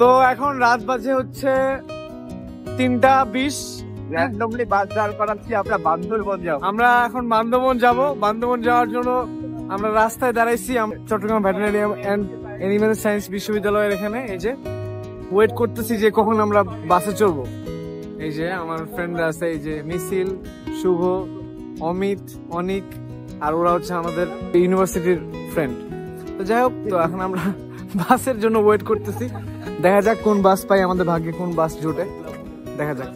তো এখন রাত বাজে হচ্ছে 3:20। র্যান্ডমলি বাস দাঁড় করাচ্ছি, আমরা বান্দরবন যাবো। আমরা এখন বান্দরবন যাব। বান্দরবন যাওয়ার জন্য আমরা রাস্তায় দাঁড়াইছি Chittagong veterinary and animal science বিশ্ববিদ্যালয়ের এখানে। এই যে ওয়েট করতেছি যে কখন আমরা বাসে চড়বো। এই যে আমার ফ্রেন্ডরা আছে, এই যে মিছিল, শুভ, অমিত, অনিক, আর ওরা হচ্ছে আমাদের ইউনিভার্সিটির ফ্রেন্ড। তো যাই হোক, তো এখন আমরা বাসের জন্য ওয়েট করতেছি। দেখা যাক কোন বাস পাই, আমাদের ভাগ্যে কোন বাস জোটে, দেখা যাক।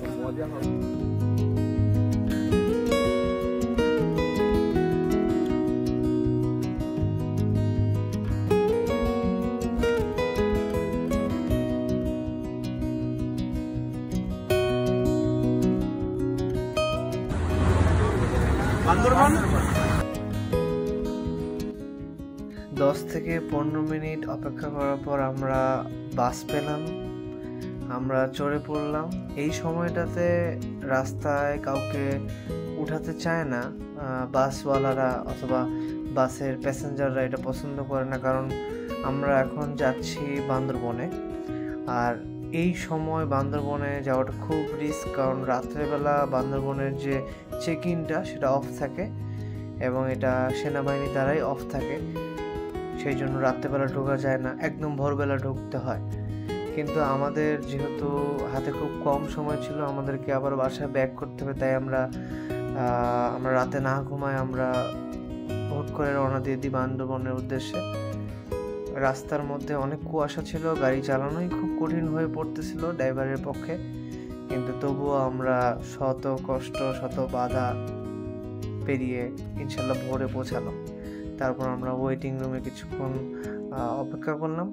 বান্দরবান 10 থেকে 15 মিনিট অপেক্ষা করার পর আমরা বাস পেলাম, আমরা চড়ে পড়লাম। এই সময়টাতে রাস্তায় কাউকে উঠাতে চায় না বাসওয়ালারা অথবা বাসের প্যাসেঞ্জাররা, এটা পছন্দ করে না, কারণ আমরা এখন যাচ্ছি বান্দরবনে। আর এই সময় বান্দরবনে যাওয়াটা খুব রিস্ক, কারণ রাত্রেবেলা বান্দরবনের যে চেক ইনটা সেটা অফ থাকে এবং এটা সেনাবাহিনী দ্বারাই অফ থাকে, সেই জন্য রাত্রেবেলা ঢোকা যায় না, একদম ভোরবেলা ঢুকতে হয়। কিন্তু আমাদের যেহেতু হাতে খুব কম সময় ছিল, আমাদেরকে আবার বাসায় ব্যাক করতে হবে, তাই আমরা রাতে না ঘুমায় আমরা হুট করে রওনা দিয়ে দিই বান্দরবনের উদ্দেশ্যে। রাস্তার মধ্যে অনেক কুয়াশা ছিল, গাড়ি চালানোই খুব কঠিন হয়ে পড়তেছিল ড্রাইভারের পক্ষে, কিন্তু তবুও আমরা শত কষ্ট শত বাধা পেরিয়ে ইনশাল্লাহ ভোরে পৌঁছালাম। তারপর আমরা ওয়েটিং রুমে কিছুক্ষণ অপেক্ষা করলাম।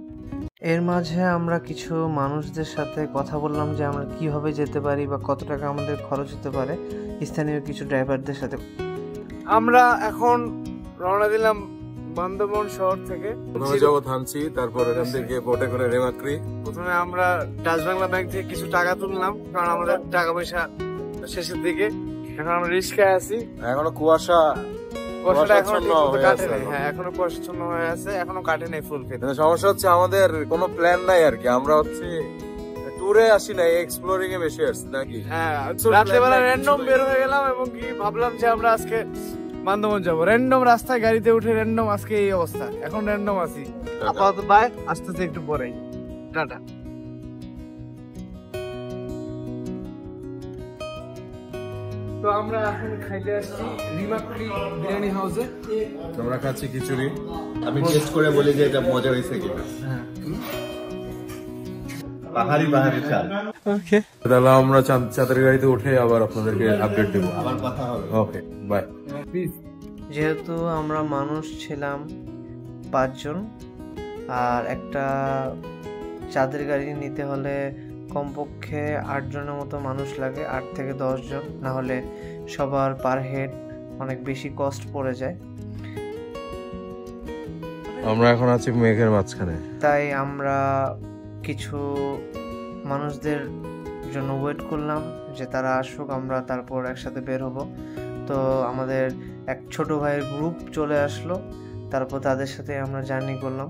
এর মাঝে আমরা কিছু মানুষদের সাথে কথা বললাম যে আমরা কিভাবে যেতে পারি বা কত টাকা আমাদের খরচ হতে পারে, স্থানীয় কিছু ড্রাইভারদের সাথে। আমরা এখন রওনা দিলাম বান্দরবন শহর থেকে। প্রথমে যাবো থানচি, তারপর এখান থেকে বোটে করে রেমাক্রি। প্রথমে আমরা ডাচ বাংলা ব্যাংক থেকে কিছু টাকা তুললাম, কারণ আমাদের টাকা পয়সা শেষের দিকে। এখন আমরা রিস্কায় আছি, এখনো কুয়াশাটা এখনো কাটে নাই। হ্যাঁ, এখনো কুয়াশাচ্ছন্ন হয়ে আছে, এখনো কাটে নাই ফুল খেতে। সমস্যা হচ্ছে আমাদের কোনো প্ল্যান নাই আর কি, আমরা হচ্ছে ট্যুরে আসি না, এক্সপ্লোরিং এ বেশি আসছি নাকি। হ্যাঁ, রাত্রেবেলা র্যান্ডম বের হয়ে গেলাম এবং কি ভাবলাম যে আমরা আজকে বান্দরবন যাবো। র্যান্ডম রাস্তায় গাড়িতে উঠে র্যান্ডম আজকে এই অবস্থা, এখন র্যান্ডম আছি। আপাতত বাই, আসতেছে একটু পরেই, টাটা। তো আমরা এখন খাইতে আসছি রিমাক্রি বিরিয়ানি হাউসে। তোমরা খাচ্ছি খিচুড়ি, আমি টেস্ট করে বলি যে এটা মজা হয়েছে কিনা। পাহাড়ি চাল। ওকে, তাহলে আমরা চাঁদের গাড়িতে উঠে আবার আপনাদেরকে আপডেট দেবো, আবার কথা হবে। ওকে, বাই। যেহেতু আমরা মানুষ ছিলাম 5 জন, আর একটা চাঁদের গাড়ি নিতে হলে কমপক্ষে 8 জনের মতো মানুষ লাগে, 8 থেকে 10 জন, না হলে সবার পার হেড অনেক বেশি কস্ট পড়ে যায়। আমরা এখন আছি মেঘের মাঝখানে, তাই আমরা কিছু মানুষদের জন্য ওয়েট করলাম যে তারা আসুক, আমরা তারপর একসাথে বের হব। তো আমাদের এক ছোট ভাইয়ের গ্রুপ চলে আসলো, তারপর তাদের সাথে আমরা জার্নি করলাম।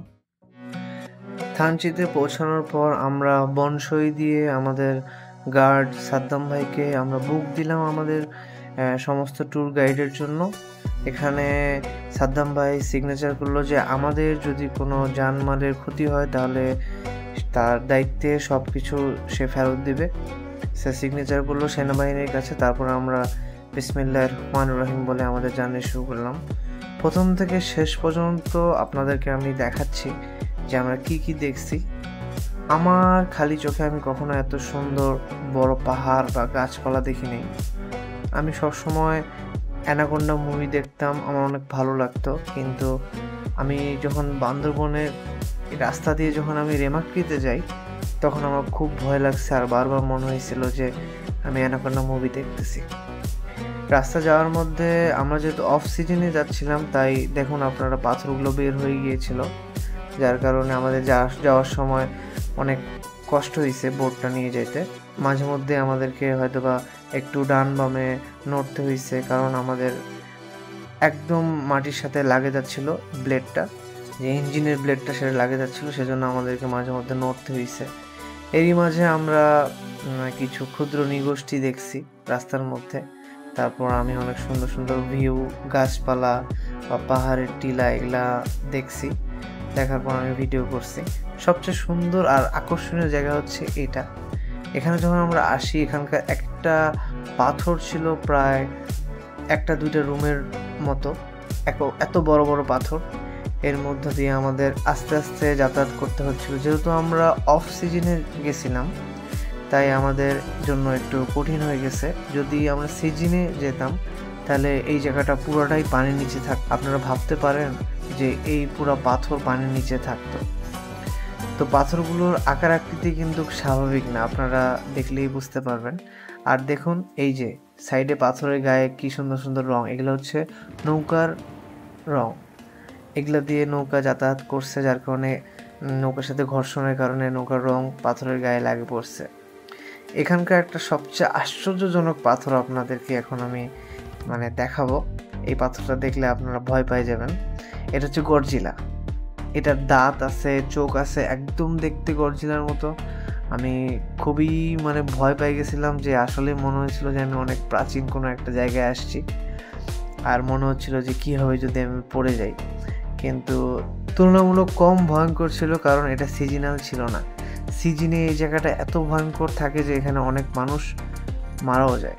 থানচিতে পৌঁছানোর পর আমরা বনসই দিয়ে আমাদের গার্ড সাদ্দাম ভাইকে আমরা বুক দিলাম আমাদের সমস্ত ট্যুর গাইডের জন্য। এখানে সাদ্দাম ভাই সিগনেচার করলো যে আমাদের যদি কোনো জানমালের ক্ষতি হয় তাহলে তার দায়িত্বে সব কিছু সে ফেরত দিবে। সে সিগনেচার করলো সেনাবাহিনীর কাছে। তারপর আমরা বিসমিল্লাহির রহমানির রহিম বলে আমাদের জার্নি শুরু করলাম। প্রথম থেকে শেষ পর্যন্ত আপনাদেরকে আমি দেখাচ্ছি যে আমরা কি কি দেখছি। আমার খালি চোখে আমি কখনো এত সুন্দর বড় পাহাড় বা গাছপালা দেখিনি। আমি সবসময় অ্যানাকোন্ডা মুভি দেখতাম, আমার অনেক ভালো লাগতো, কিন্তু আমি যখন বান্দরবনের রাস্তা দিয়ে যখন আমি রেমাক্রিতে যাই তখন আমার খুব ভয় লাগছে, আর বারবার মনে হয়েছিল যে আমি অ্যানাকোন্ডা মুভি দেখতেছি। রাস্তা যাওয়ার মধ্যে আমরা যেহেতু অফ সিজনে যাচ্ছিলাম, তাই দেখুন আপনারা পাথরগুলো বের হয়ে গিয়েছিল, যার কারণে আমাদের যাওয়ার সময় অনেক কষ্ট হয়েছে বোটটা নিয়ে যেতে। মাঝে মধ্যে আমাদেরকে হয়তোবা একটু ডান বামে নড়তে হয়েছে, কারণ আমাদের একদম মাটির সাথে লাগে যাচ্ছিল ব্লেডটা, যে ইঞ্জিনের ব্লেডটা সেটা লাগে যাচ্ছিলো, সেজন্য আমাদেরকে মাঝে মধ্যে নড়তে হয়েছে। এরই মাঝে আমরা কিছু ক্ষুদ্র নৃগোষ্ঠী দেখছি রাস্তার মধ্যে। তারপর আমি অনেক সুন্দর সুন্দর ভিউ, গাছপালা বা পাহাড়ের টিলা এগুলা দেখছি। দেখার পর আমি ভিডিও করছি। সবচেয়ে সুন্দর আর আকর্ষণীয় জায়গা হচ্ছে এটা। এখানে যখন আমরা আসি, এখানকার একটা পাথর ছিল প্রায় 1-2টা রুমের মতো, এত বড় বড় পাথর। এর মধ্য দিয়ে আমাদের আস্তে আস্তে যাতায়াত করতে হচ্ছিল। যেহেতু আমরা অফ সিজনে গেছিলাম, তাই আমাদের জন্য একটু কঠিন হয়ে গেছে। যদি আমরা সিজনে যেতাম তাহলে এই জায়গাটা পুরোটাই পানির নিচে থাকতো। আপনারা ভাবতে পারেন যে এই পুরো পাথর পানির নিচে থাকতো। তো পাথরগুলোর আকার আকৃতি কিন্তু স্বাভাবিক না, আপনারা দেখলেই বুঝতে পারবেন। আর দেখুন এই যে সাইডে পাথরের গায়ে কি সুন্দর সুন্দর রং, এগুলো হচ্ছে নৌকার রং। এগুলো দিয়ে নৌকা যাতায়াত করছে, যার কারণে নৌকার সাথে ঘর্ষণের কারণে নৌকার রং পাথরের গায়ে লাগে পড়ছে। এখানকার একটা সবচেয়ে আশ্চর্যজনক পাথর আপনাদেরকে এখন আমি দেখাবো। এই পাথরটা দেখলে আপনারা ভয় পেয়ে যাবেন। এটা হচ্ছে গডজিলা। এটার দাঁত আছে, চোখ আছে, একদম দেখতে গডজিলার মতো। আমি খুবই ভয় পেয়ে গেছিলাম, যে আসলে মনে হয়েছিল যে আমি অনেক প্রাচীন কোনো একটা জায়গায় আসছি। আর মনে হচ্ছিল যে কী হবে যদি আমি পড়ে যাই। কিন্তু তুলনামূলক কম ভয়ঙ্কর ছিল, কারণ এটা সিজনাল ছিল না। সিজনে এই জায়গাটা এত ভয়ঙ্কর থাকে যে এখানে অনেক মানুষ মারাও যায়।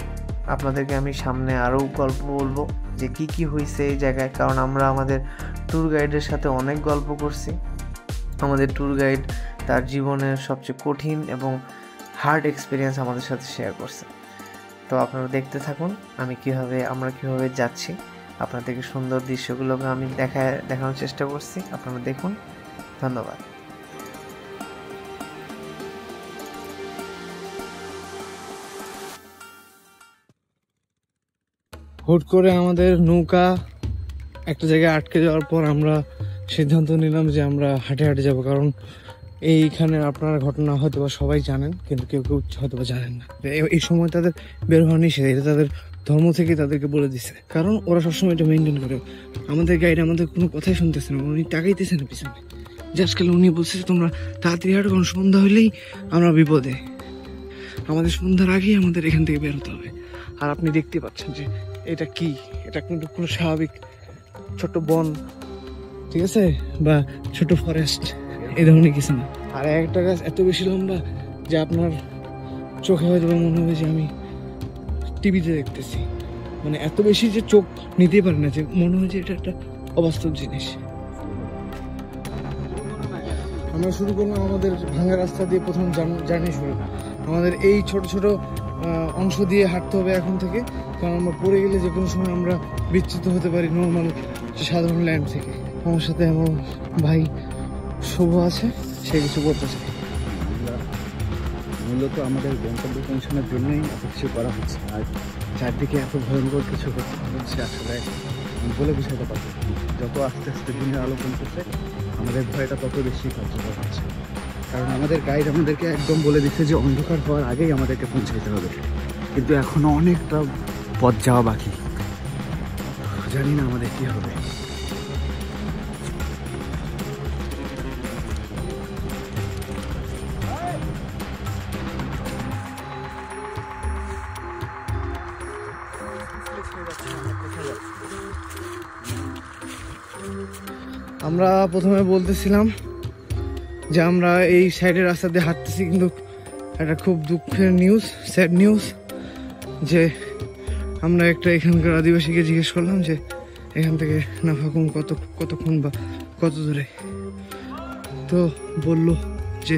আপনাদেরকে আমি সামনে আরও গল্প বলবো যে কি কি হয়েছে এই জায়গায়, কারণ আমরা আমাদের ট্যুর গাইডের সাথে অনেক গল্প করছি। আমাদের ট্যুর গাইড তার জীবনের সবচেয়ে কঠিন এবং হার্ড এক্সপিরিয়েন্স আমাদের সাথে শেয়ার করছে। তো আপনারা দেখতে থাকুন আমরা কিভাবে যাচ্ছি। আপনাদেরকে সুন্দর দৃশ্যগুলোকে আমি দেখানোর চেষ্টা করছি, আপনারা দেখুন। ধন্যবাদ। হুট করে আমাদের নৌকা একটা জায়গায় আটকে যাওয়ার পর আমরা সিদ্ধান্ত নিলাম যে আমরা হাঁটে হাঁটে যাব, কারণ এইখানে আপনার ঘটনা হয়তো বা সবাই জানেন, কিন্তু কেউ কেউ হয়তো বা জানেন না। এই সময় তাদের বের হওয়া নিষেধ, এটা তাদের ধর্ম থেকে তাদেরকে বলে দিছে, কারণ ওরা সবসময় এটা মেনটেন করে। আমাদের গাইড আমাদের কোনো কথাই শুনতেছে না, উনি তাকাইতেছে না পিছনে। জাস্ট খালি উনি বলছে তোমরা তাড়াতাড়ি হাঁটো, কারণ সন্ধ্যা হইলেই আমরা বিপদে। আমাদের সন্ধ্যার আগেই আমাদের এখান থেকে বের হতে হবে। আর আপনি দেখতে পাচ্ছেন যে এটা কি, এটা কিন্তু কোনো স্বাভাবিক ছোট্ট বন, ঠিক আছে, বা ছোট ফরেস্ট, এই ধরনের কিছু না। আর একটা গাছ এত বেশি লম্বা যে আপনার চোখে হয়তো মনে হবে যে আমি টিভিতে দেখতেছি। এত বেশি যে চোখ নিতেই পারে না, যে মনে হয় যে এটা একটা অবাস্তব জিনিস। আমরা শুরু করলাম আমাদের ভাঙা রাস্তা দিয়ে, প্রথম জার্নি শুরু। আমাদের এই ছোট ছোট অংশ দিয়ে হাঁটতে হবে এখন থেকে, কারণ আমরা পড়ে গেলে যে কোনো সময় আমরা বিচ্যুত হতে পারি নর্মাল সাধারণ ল্যান্ড থেকে। আমার সাথে আমার ভাই শুভ আছে, সে কিছু বলতে চাই। মূলত আমাদের গন্তব্য পৌঁছানোর জন্যই এত কিছু করা হচ্ছে, আর চারদিকে এত ভয়ঙ্কর কিছু হচ্ছে আসলে বলে বোঝাতে পারবো। যত আস্তে আস্তে দিনের আলো কমতেছে, আমাদের ভয়টা তত বেশি কার্যকর হচ্ছে, কারণ আমাদের গাইড আমাদেরকে একদম বলে দিচ্ছে যে অন্ধকার হওয়ার আগেই আমাদেরকে পৌঁছাইতে হবে, কিন্তু এখনো অনেকটা পথ যাওয়া বাকি। জানি না আমাদের কি হবে। আমরা প্রথমে বলতেছিলাম যে আমরা এই সাইডের রাস্তা দিয়ে হাঁটতেছি, কিন্তু একটা খুব দুঃখের নিউজ, স্যাড নিউজ, যে আমরা একটা এখানকার আদিবাসীকে জিজ্ঞেস করলাম যে এখান থেকে নাফাকুম কতক্ষণ বা কত দূরে। তো বললো যে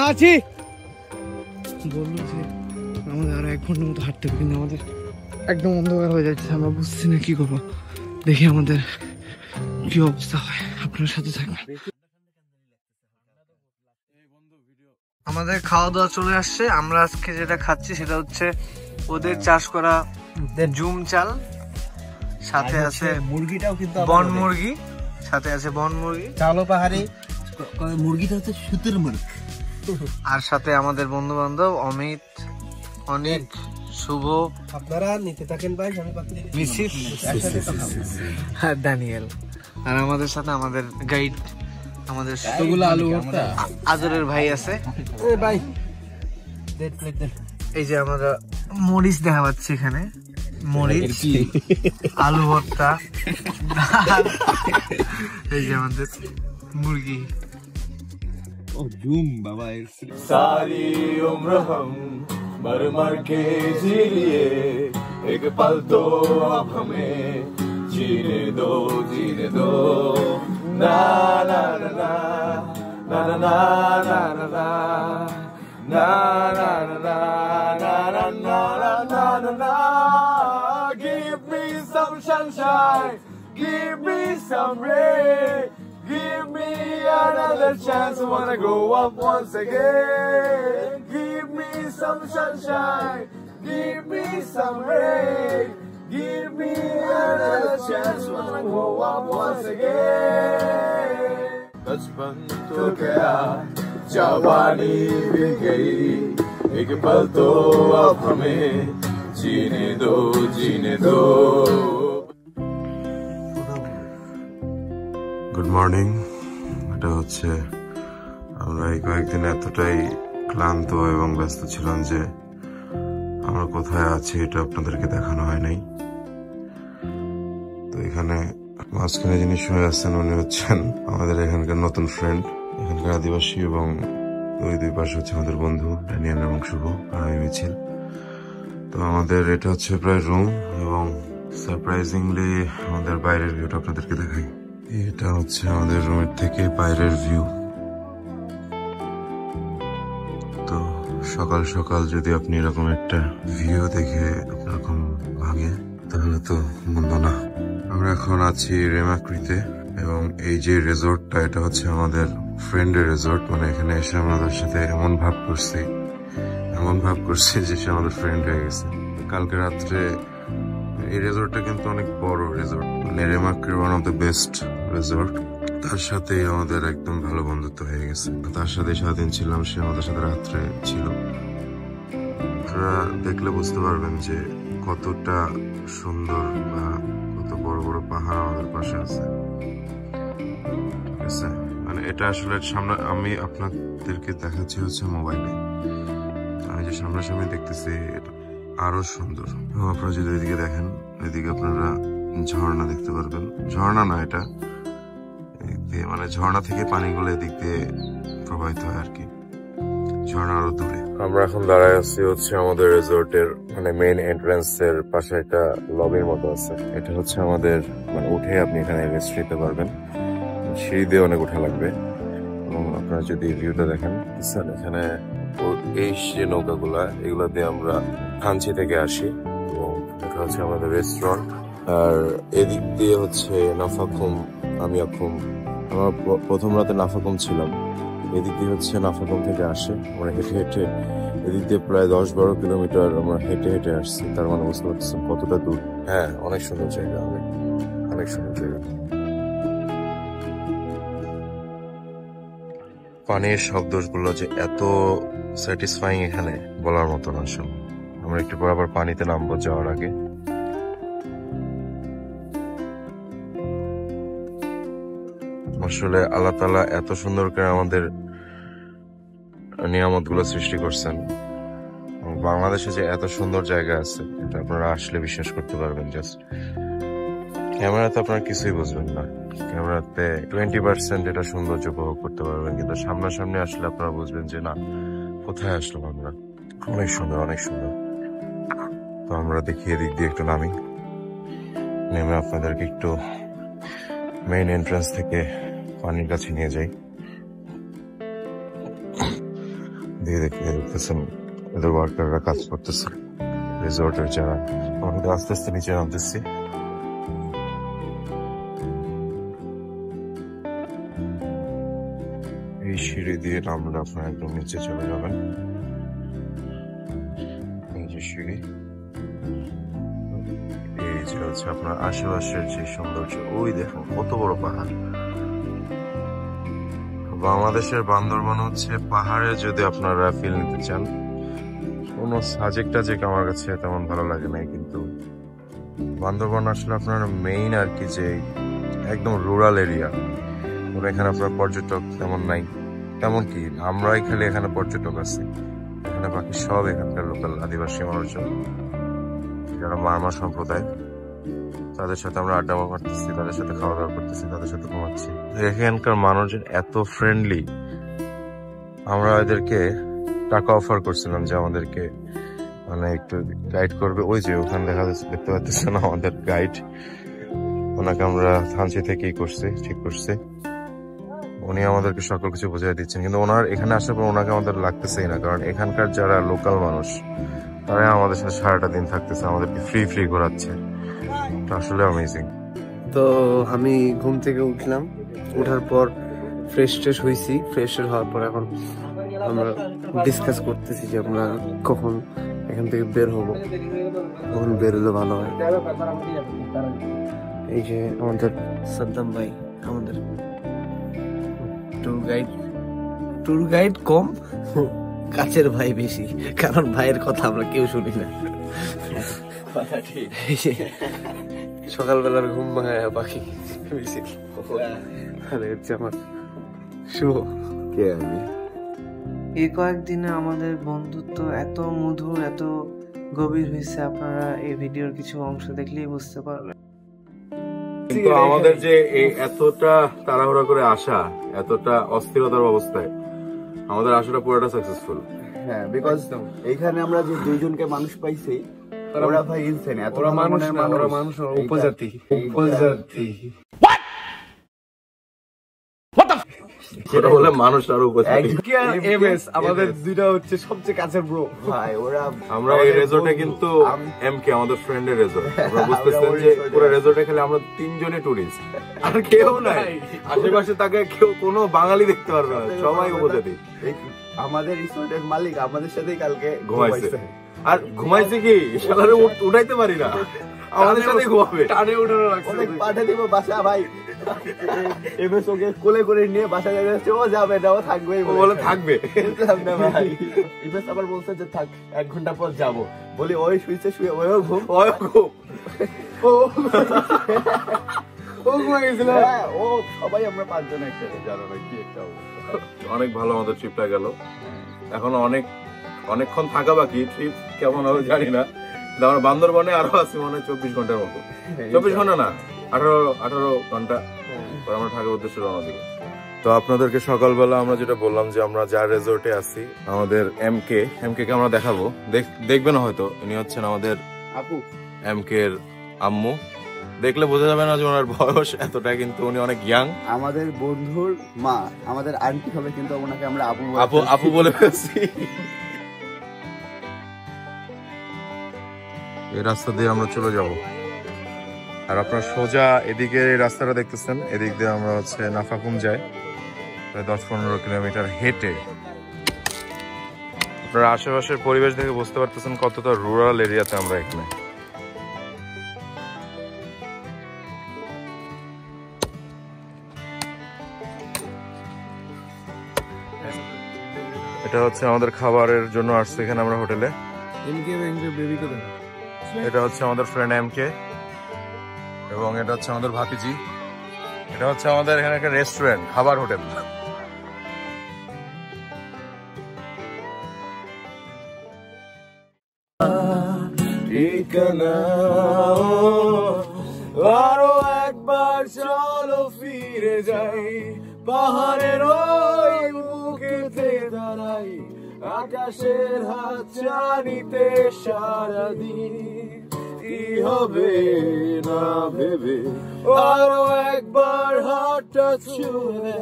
আছি, বললো যে আমাদের আরো 1 ঘন্টার মতো হাঁটতে হবে, কিন্তু আমাদের একদম অন্ধকার হয়ে যাচ্ছে, আমরা বুঝছি না কি করবো। দেখি আমাদের কি অবস্থা হয়, আপনার সাথে থাকবেন। আমাদের খাওয়া দাওয়া চলে আসছে। আমরা আজকে যেটা খাচ্ছি সেটা হচ্ছে ওদের চাষ করা জুম চাল, সাথে আছে মুরগিটাও কিন্তু বন মুরগি, সাথে আছে বন মুরগি, চালো পাহাড়ি মুরগিটা হচ্ছে সুতির মুরগি। আর সাথে আমাদের বন্ধু বান্ধব অমিত, অনেক, শুভ, আপনারা নিতে থাকেন ভাই, আমি মিসিস, দানিয়েল, আর আমাদের সাথে আমাদের গাইড আমাদের আলু ভর্তা আজরের ভাই আছে। ভাই এই যে আমরা মরিচ দেখা পাচ্ছি এখানে, মরিচ, আলু ভর্তা, এই যে আমাদের মুরগি। सारी उम्र हम मर मर के जी लिए, एक पल तो अब हमें जीने दो ना ना ना ना ना ना ना ना ना ना ना na na na na na na na. Give me some sunshine, give me some rain, give me another chance. I wanna grow up once again. Give me some sunshine, give me some rain, give me another chance. I wanna grow up once again. बचपन तो गया, जवानी भी गई, एक पल तो अब हमें जीने दो গুড মর্নিং। এটা হচ্ছে আমরা এই কয়েকদিন এতটাই ক্লান্ত এবং ব্যস্ত ছিলাম যে আমরা কোথায় আছি এটা আপনাদেরকে দেখানো হয় নাই। তো এখানে মাঝখানে যিনি শুয়ে আছেন উনি হচ্ছেন আমাদের এখানকার নতুন ফ্রেন্ড, এখানকার আদিবাসী, এবং দুই পাশে হচ্ছে আমাদের বন্ধু ড্যানিয়েল এবং শুভ আর আমি মিছিল। তো আমাদের এটা হচ্ছে প্রায় রুম, এবং সারপ্রাইজিংলি আমাদের বাইরের ভিউটা আপনাদেরকে দেখাই। এটা হচ্ছে আমাদের রুমের থেকে বাইরের ভিউ। তো সকাল সকাল যদি আপনি এরকম একটা ভিউ দেখে আপনার ঘুম ভাঙে তাহলে তো মন্দ না। আমরা এখন আছি রেমাক্রিতে, এবং এই যে রিসোর্টটা এটা হচ্ছে আমাদের ফ্রেন্ডের রিসোর্ট। মানে এখানে এসে আমরা তার সাথে এমন ভাব করছি যে সে আমাদের ফ্রেন্ড হয়ে গেছে। কালকে রাত্রে এই রিসোর্টটা কিন্তু অনেক বড় রিসোর্ট, মানে রেমাক্রির one of the best resort. তার সাথে আমাদের একদম ভালো বন্ধুত্ব হয়ে গেছে। তার সাথে সারাদিন ছিলাম, সে আমাদের সাথে রাত্রে ছিল। আপনারা দেখলে বুঝতে পারবেন যে কতটা সুন্দর বা কত বড় বড় পাহাড় আমাদের পাশে আছে। ঠিক আছে, মানে এটা আসলে সামনে আমি আপনাদেরকে দেখাচ্ছি হচ্ছে মোবাইলে, আমি যে সামনাসামনি দেখতেছি এটা আরো সুন্দর। এবং আপনারা যদি এদিকে দেখেন, এদিকে আপনারা ঝর্ণা দেখতে পারবেন। ঝর্ণা না, এটা মানে ঝর্ণা থেকে পানিগুলো এদিক দিয়ে প্রবাহিত হয় আর কি, ঝর্ণা আরো দূরে। আমরা এখন দাঁড়ায় আছি হচ্ছে আমাদের রিসোর্টের মানে মেইন এন্ট্রান্স এর পাশে একটা লবির মতো আছে। এটা হচ্ছে আমাদের মানে উঠে আপনি এখানে রেস্ট নিতে পারবেন, সিঁড়ি দিয়ে অনেক উঠা লাগবে। এবং আপনারা যদি ভিউটা দেখেন এখানে এই যে নৌকাগুলা, এগুলো দিয়ে আমরা কাঞ্চি থেকে আসি, এবং এটা হচ্ছে আমাদের রেস্টুরেন্ট। আর এদিক দিয়ে হচ্ছে নাফাকুম, আমি এখন আমার প্রথম রাতে নাফাকুম ছিলাম। এদিক দিয়ে হচ্ছে নাফাকুম থেকে আসে, আমরা হেঁটে হেঁটে এদিক দিয়ে প্রায় 10-12 কিলোমিটার আমরা হেঁটে হেঁটে আসছি। তার মানে বুঝতে পারছেন কতটা দূর। হ্যাঁ, অনেক সুন্দর জায়গা, অনেক সুন্দর জায়গা। পানির শব্দগুলো যে এত স্যাটিসফাইং এখানে বলার মতো না। আসলে আমরা একটু পর আবার পানিতে নামবো যাওয়ার আগে। আসলে আল্লাহ তাআলা এত সুন্দর করে আমাদের নিয়ামত গুলো সৃষ্টি করছেন। বাংলাদেশে যে এত সুন্দর জায়গা আছে এটা আপনারা আসলে বিশ্বাস করতে পারবেন। জাস্ট ক্যামেরাতে আপনারা কিছুই বুঝবেন না, ক্যামেরাতে 20% এটা সৌন্দর্য উপভোগ করতে পারবেন, কিন্তু সামনাসামনি আসলে আপনারা বুঝবেন যে না, কোথায় আসলাম আমরা। অনেক সুন্দর, অনেক সুন্দর। তো আমরা দেখি এদিক দিয়ে একটু নেমে আপনাদেরকে একটু মেইন এন্ট্রান্স থেকে পানির কাছে নিয়ে যাই। দেখতেছেন এদের ওয়ার্কাররা কাজ করতেছে, রিসোর্টের যারা। আমরা আস্তে আস্তে নিচে নামতেছি। এই সিঁড়ি দিয়ে নামলে আপনারা একদম নিচে চলে যাবেন। এই যে সিঁড়ি, এই যে হচ্ছে আপনার আশেপাশের যে সৌন্দর্য, ওই দেখুন কত বড় পাহাড়। বাংলাদেশের বান্দরবান হচ্ছে পাহাড়ে যদি আপনারা ফিল নিতে চান, কোনো সাজেকটা যে আমার কাছে তেমন ভালো লাগে নাই, কিন্তু বান্দরবান আসলে আপনার মেইন আর কি যে একদম রুরাল এরিয়া, এখানে আপনার পর্যটক তেমন নাই, তেমন কি আমরাই খালি এখানে পর্যটক আছি। এখানে বাকি সব এখানকার লোকাল আদিবাসী মানুষজন, যারা মারমা সম্প্রদায়, তাদের সাথে আমরা আড্ডা মারতেছি, তাদের সাথে খাওয়া দাওয়া করতেছি, তাদের সাথে ঘুমাচ্ছি। এখানকার মানুষজন এত ফ্রেন্ডলি, আমরা এদেরকে টাকা অফার করছিলাম যে আমাদেরকে মানে একটু গাইড করবে। ওই যে ওখানে দেখতে পাচ্ছেন আমাদের গাইড, ওনাকে আমরা থানচি থেকেই করছি, ঠিক করছি। উনি আমাদেরকে সকল কিছু বোঝাই দিচ্ছেন, কিন্তু ওনার এখানে আসার পর ওনাকে আমাদের লাগতেছেই না, কারণ এখানকার যারা লোকাল মানুষ তারা আমাদের সাথে সারাটা দিন থাকতেছে, আমাদেরকে ফ্রি ঘোরাচ্ছে। আসলে অ্যামেজিং। তো আমি ঘুম থেকে উঠলাম, ওঠার পর ফ্রেশ হয়েছি। ফ্রেশ হওয়ার পর এখন আমরা ডিসকাস করতেছি যে আমরা কখন এখান থেকে বের হব, কখন বের হলে ভালো হয়। এই যে আমাদের সাদ্দাম ভাই, আমাদের ট্যুর গাইড কম, কাছের ভাই বেশি, কারণ ভাইয়ের কথা আমরা কেউ শুনি না। সকালবেলার ঘুম ভাঙায় পাখি মিছিল। আরে হচ্ছে আমার শুভ। কে আমি? এই কয়েকদিনে আমাদের বন্ধুত্ব এত মধুর, এত গভীর হয়েছে, আপনারা এই ভিডিওর কিছু অংশ দেখলেই বুঝতে পারবেন। কিন্তু আমাদের যে এই এতটা তাড়াহুড়া করে আসা, এতটা অস্থিরতার অবস্থায় আমাদের আসাটা পুরোটা সাকসেসফুল। হ্যাঁ, বিকজ এইখানে আমরা যে দুইজনকে মানুষ পাইছি, ওরা ভাই ইনসেন, এতটা মানুষ না, ওরা মানুষ উপজাতি। সেটা বলে মানুষ আর উপজাতি। আমাদের দুইটা হচ্ছে সবচেয়ে কাছের ব্রো ভাই। ওরা আমরা এই রেজর্টে কিন্তু এমকে আমাদের ফ্রেন্ডের রেজর্ট, আমরা বুঝতেছেন যে পুরো রেজর্টে খালি আমরা তিনজনই টুরিস্ট, আর কেউ নাই আশেপাশে। তাকে কেউ কোনো বাঙালি দেখতে পারবে না, সবাই উপজাতি। আমাদের রিসোর্টের মালিক আমাদের সাথেই কালকে ঘুমাইছে, আর ঘুমাইছে কি সালারে উঠাইতে পারি না, আমাদের সাথে ঘুমাবে। টানে উঠানো রাখছে, পাঠিয়ে দিব বাসা ভাই। এমএস ওকে কোলে করে নিয়ে বাসা যাচ্ছে, ও যাবে না, ও থাকবে, ও বলে থাকবে ভাই। এমএস আবার বলছে যে থাক, 1 ঘন্টা পর যাবো। বলি ওই শুইছে, শুয়ে ওও ঘুম, ও ঘুমাই গেছিল। হ্যাঁ, ও সবাই আমরা 5 জন একসাথে, জানো না কি একটা অবস্থা। অনেক ভালো আমাদের ট্রিপটা গেল। এখন অনেকক্ষণ থাকা বাকি, ট্রিপ কেমন হবে জানি না। আমরা বান্দরবনে আরো আছি মনে হয় 24 ঘন্টার মতো, 24 ঘন্টা না 18 ঘন্টা পর আমরা ঢাকার উদ্দেশ্যে রওনা দিব। তো আপনাদেরকে সকালবেলা আমরা যেটা বললাম যে আমরা যার রেজর্টে আছি, আমাদের এমকে কে আমরা দেখাবো, দেখবেন হয়তো। ইনি হচ্ছেন আমাদের আপু, এমকে এর আম্মু। দেখলে বোঝা যাবে না যে ওনার বয়স এতটা, কিন্তু উনি অনেক ইয়াং। আমাদের বন্ধুর মা, আমাদের আন্টি হবে, কিন্তু ওনাকে আমরা আপু বলে ফেলছি। এই রাস্তা দিয়ে আমরা চলে যাব, আর আপনার সোজা এদিকে এই রাস্তাটা দেখতেছেন, এদিক দিয়ে আমরা হচ্ছে নাফাকুম যাই, প্রায় 10-15 কিলোমিটার হেঁটে। আপনারা আশেপাশের পরিবেশ দেখে বুঝতে পারতেছেন কতটা রুরাল এরিয়াতে আমরা এখানে। এটা হচ্ছে আমাদের খাবারের জন্য আসছে এখানে আমরা হোটেলে। এটা হচ্ছে আমাদের ফ্রেন্ড এমকে, এবং এটা হচ্ছে আমাদের ভাতিজি। এটা হচ্ছে আমাদের এখানে একটা রেস্টুরেন্ট, খাবার হোটেল। আরো একবার চলো ফিরে যাই, পাহাড়ের ওই বুকেতে দাঁড়াই, আকাশের হাত চানিতে সারাদিন কি হবে না ভেবে। আরো একবার হাতটা ছুঁয়ে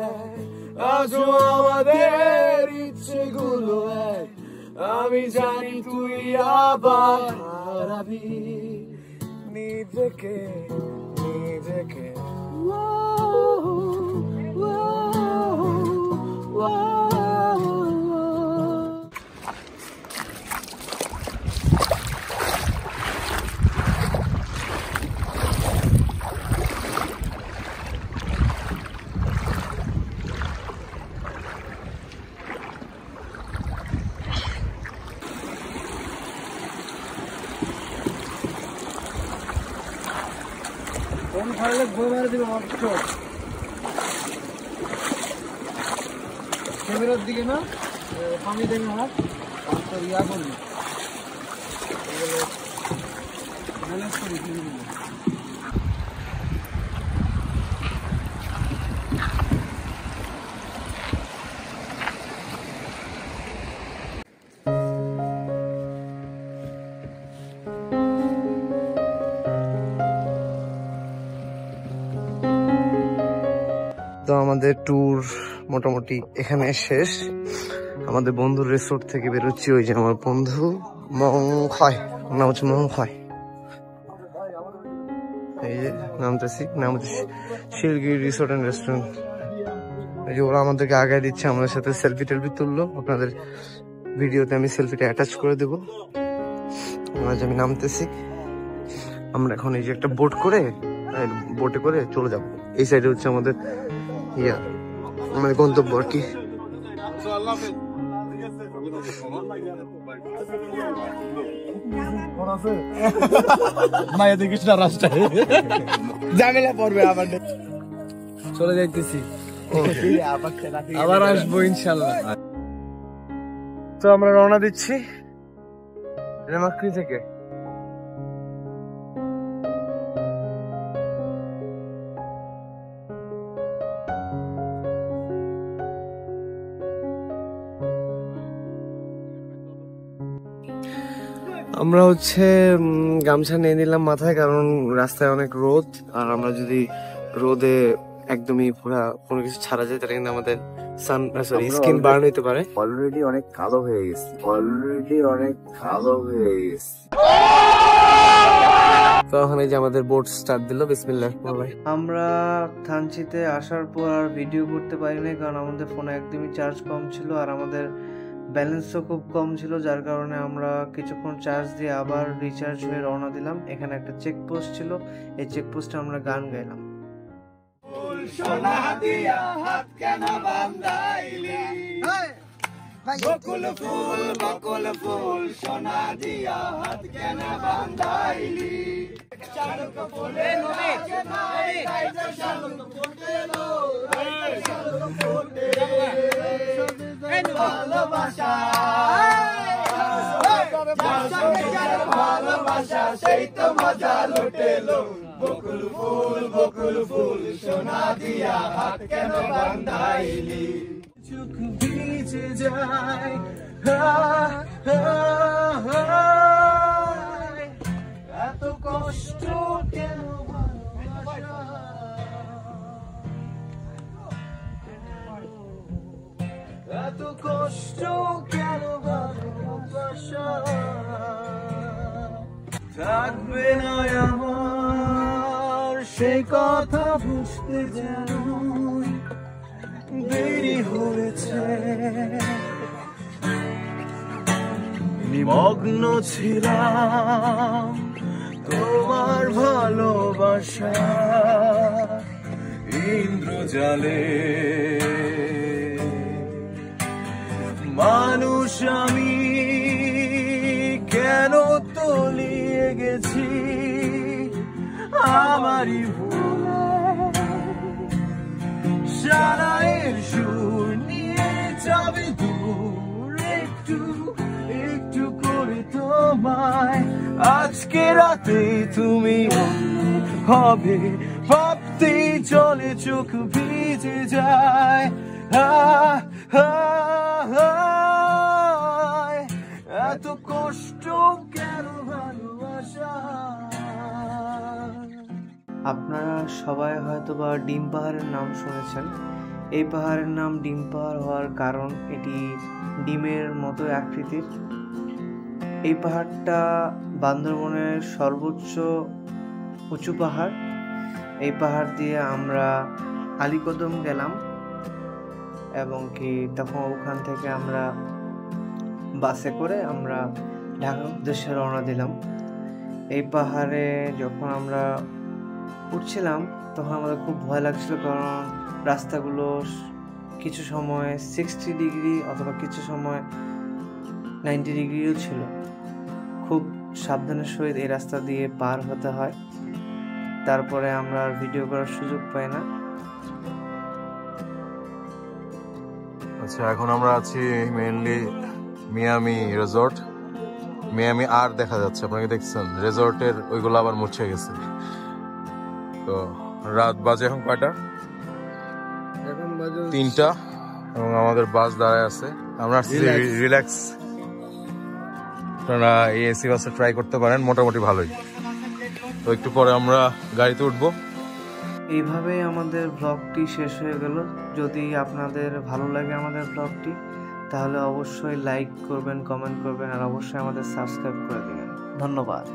আজও আমাদের ইচ্ছেগুলো এক, আমি জানি তুই আবার হারাবি নিজেকে। ক্যামেরার দিকে না, পানি দেখে হাত তোর ইয়া করবি, ম্যানেজ করি ফিরিগুলো। তো আমাদের ট্যুর মোটামুটি এখানে শেষ। আমাদের বন্ধুর রিসোর্ট থেকে বেরোচ্ছি। ওই যে আমার বন্ধু মংখয়, নাম হচ্ছে মংখয়। এই যে নামতেছি, নাম হচ্ছে শিলগিরি রিসোর্ট অ্যান্ড রেস্টুরেন্ট। এই যে ওরা আমাদেরকে আগায় দিচ্ছে, আমাদের সাথে সেলফি টেলফি তুললো। আপনাদের ভিডিওতে আমি সেলফিটা অ্যাটাচ করে দেবো। আজ আমি নামতেছি। আমরা এখন এই যে একটা বোটে করে চলে যাব। এই সাইডে হচ্ছে আমাদের আমাদের গন্তব্য আর কি। মায়া দেখিস না রাস্তায়, ঝামেলা পড়বে আবার। চলে যাইতেছি, আবার আসবো ইনশাল্লাহ। তো আমরা রওনা দিচ্ছি রেমাক্রি থেকে। আমরা হচ্ছে গামছা নিয়ে নিলাম মাথায়, কারণ রাস্তায় অনেক রোদ, আর আমরা যদি রোদে একদমই পুরা কোনো কিছু ছাড়া যায় তাহলে কিন্তু আমাদের স্কিন বার্ন হতে পারে। অলরেডি অনেক কালো হয়ে গেছে, তো ওখানে যে আমাদের বোট স্টার্ট দিল, বিসমিল্লাহ। আমরা থানচিতে আসার পর আর ভিডিও করতে পারিনি, কারণ আমাদের ফোনে একদমই চার্জ কম ছিল আর আমাদের ব্যালেন্সও খুব কম ছিল, যার কারণে আমরা কিছুক্ষণ চার্জ দিয়ে আবার রিচার্জ হয়ে রওনা দিলাম। এখানে একটা চেকপোস্ট ছিল, এই চেকপোস্টে আমরা গান গাইলাম। বকুল ফুল সোনা দিয়া হাত কেন বান্ধাইলি, চারক ফুলে ভালোবাসা সেই তো মজা লুটেলো। বকুল ফুল সোনা দিয়া হাত কেন বান্ধাইলি, চোখ ভিজে যায় এত কষ্ট কেন, এত কষ্ট কেন, ভালোবাসা থাকবে না আমার, সে কথা বুঝতে যেন দেরি হয়েছে। নিমগ্ন ছিলাম তোমার ভালোবাসা ইন্দ্রজালে, মানুষ আমি কেন তলিয়ে গেছি আমারই ভুলে, সারায়ের সুর নিয়ে যাবে দূর, একটু একটু করে তোমায় আজকে রাতে তুমি হবে ভাবতেই চলে চোখ ভিজে যায়। এত কষ্ট কেন ভালোবাসা। আপনারা সবাই হয়তোবা ডিম পাহাড়ের নাম শুনেছেন। এই পাহাড়ের নাম ডিম পাহাড় হওয়ার কারণ এটি ডিমের মতো আকৃতির। এই পাহাড়টা বান্দরবনের সর্বোচ্চ উঁচু পাহাড়। এই পাহাড় দিয়ে আমরা আলীকদম গেলাম এবং কি তখন ওখান থেকে আমরা বাসে করে আমরা ঢাকার উদ্দেশ্যে রওনা দিলাম। এই পাহাড়ে যখন আমরা উঠছিলাম তখন আমাদের খুব ভয় লাগছিল, কারণ রাস্তাগুলো কিছু সময় 60 ডিগ্রি অথবা কিছু সময় 90 ডিগ্রিও ছিল। খুব সাবধানের সহিত এই রাস্তা দিয়ে পার হতে হয়। তারপরে আমরা আর ভিডিও করার সুযোগ পাই না। আচ্ছা, এখন আমরা আছি মেইনলি মিয়ামি রিসর্ট। মিয়ামি আর দেখা যাচ্ছে, আপনাকে দেখছেন রিসর্টের ওইগুলো আবার মুছে গেছে। তো রাত বাজে এখন কয়টা? এখন বাজে 3টা, এবং আমাদের বাস দাঁড়ায় আছে। আমরা আসছি রিল্যাক্স। আপনারা এই এসি বাসে ট্রাই করতে পারেন, মোটামুটি ভালোই। তো একটু পরে আমরা গাড়িতে উঠবো। এইভাবেই আমাদের ব্লগটি শেষ হয়ে গেল। যদি আপনাদের ভালো লাগে আমাদের ব্লগটি, তাহলে অবশ্যই লাইক করবেন, কমেন্ট করবেন, আর অবশ্যই আমাদের সাবস্ক্রাইব করে দেবেন। ধন্যবাদ।